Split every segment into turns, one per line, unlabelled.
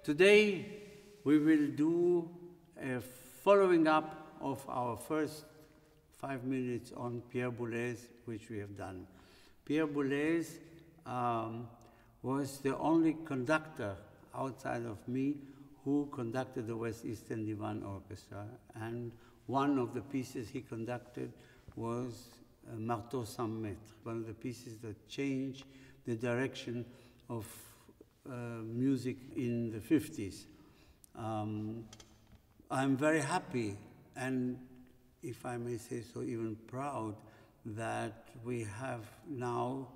Today we will do a following up of our first 5 minutes on Pierre Boulez, which we have done. Pierre Boulez was the only conductor outside of me who conducted the West Eastern Divan Orchestra, and one of the pieces he conducted was Marteau Sans Maître, one of the pieces that changed the direction of music in the 50s. I'm very happy, and if I may say so, even proud, that we have now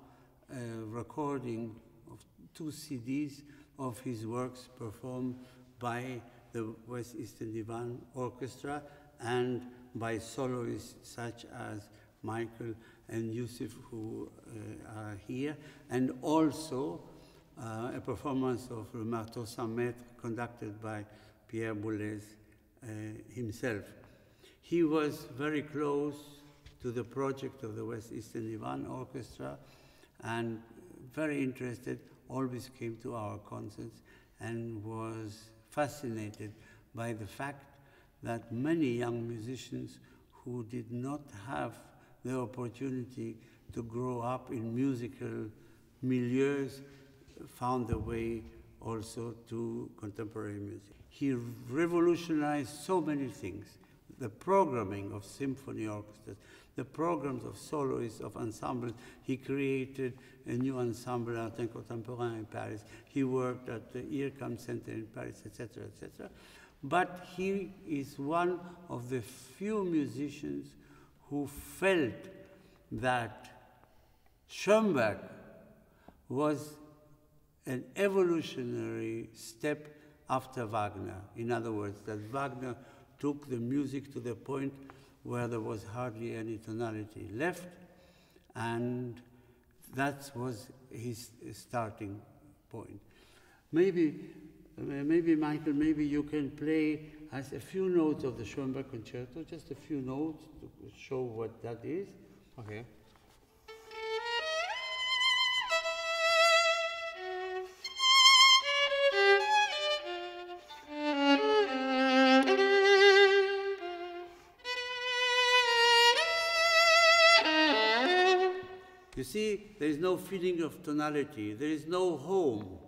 a recording of 2 CDs of his works performed by the West Eastern Divan Orchestra and by soloists such as Michael and Yusuf, who are here, and also a performance of Le Marteau Sans Maître conducted by Pierre Boulez himself. He was very close to the project of the West Eastern Divan Orchestra and very interested, always came to our concerts and was fascinated by the fact that many young musicians who did not have the opportunity to grow up in musical milieus found their way also to contemporary music. He revolutionized so many things: the programming of symphony orchestras, the programs of soloists, of ensembles. He created a new ensemble, Art Contemporain, in Paris. He worked at the IRCAM Center in Paris, etc., etc. But he is one of the few musicians who felt that Schoenberg was an evolutionary step after Wagner. In other words, that Wagner took the music to the point where there was hardly any tonality left, and that was his starting point. Maybe Michael, maybe you can play us a few notes of the Schoenberg Concerto, just a few notes to show what that is.
Okay.
You see, there is no feeling of tonality. There is no home.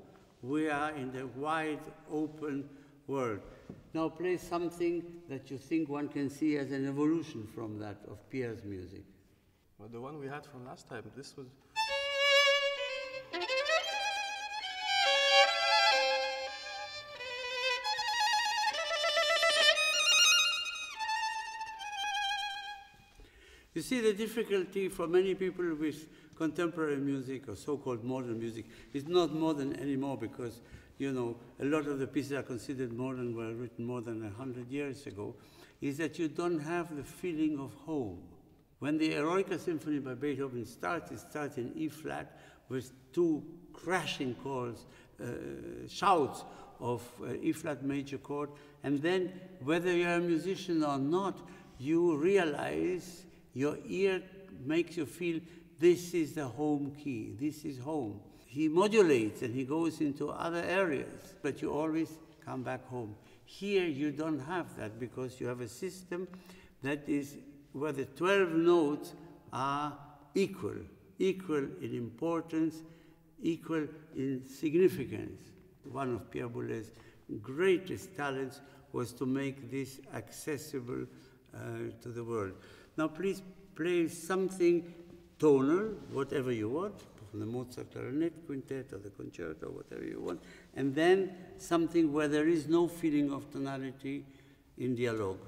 We are in the wide open world. Now play something that you think one can see as an evolution from that of Pierre's music.
Well, the one we had from last time, this was...
You see, the difficulty for many people with contemporary music or so-called modern music is not modern anymore because, you know, a lot of the pieces are considered modern were written more than 100 years ago, is that you don't have the feeling of home. When the Eroica Symphony by Beethoven starts, it starts in E-flat with 2 crashing chords, shouts of E-flat major chord, and then whether you're a musician or not, you realize your ear makes you feel this is the home key, this is home. He modulates and he goes into other areas, but you always come back home. Here you don't have that because you have a system that is where the 12 notes are equal in importance, equal in significance. One of Pierre Boulez's greatest talents was to make this accessible to the world. Now please play something tonal, whatever you want, from the Mozart Clarinet Quintet or the Concerto, whatever you want, and then something where there is no feeling of tonality in dialogue.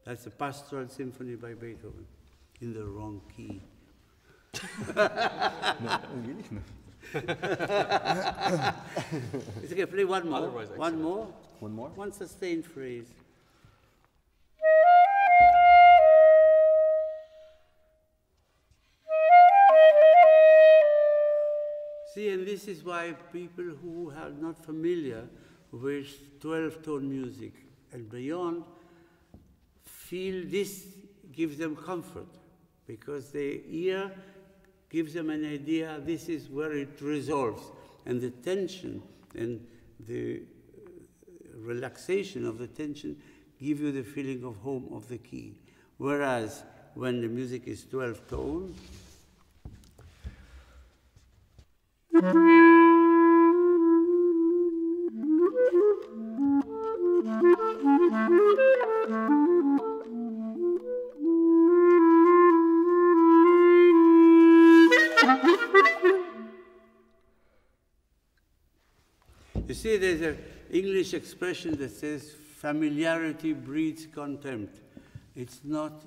That's a Pastoral Symphony by Beethoven, in the wrong key.
No, really? No.
It's okay, play one more.
Otherwise,
one more.
One more?
One sustained phrase. See, and this is why people who are not familiar with 12-tone music and beyond feel this gives them comfort. because the ear gives them an idea, this is where it resolves. And the tension and the relaxation of the tension give you the feeling of home of the key. Whereas when the music is 12 tone, you see, there's an English expression that says, familiarity breeds contempt. It's not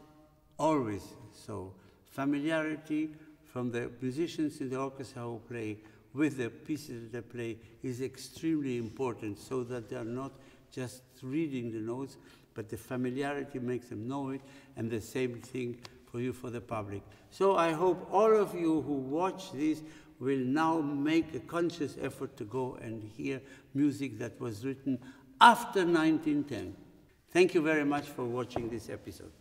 always so. Familiarity from the musicians in the orchestra who play with the pieces that they play is extremely important, so that they are not just reading the notes, but the familiarity makes them know it, and the same thing for you, for the public. So I hope all of you who watch this will now make a conscious effort to go and hear music that was written after 1910. Thank you very much for watching this episode.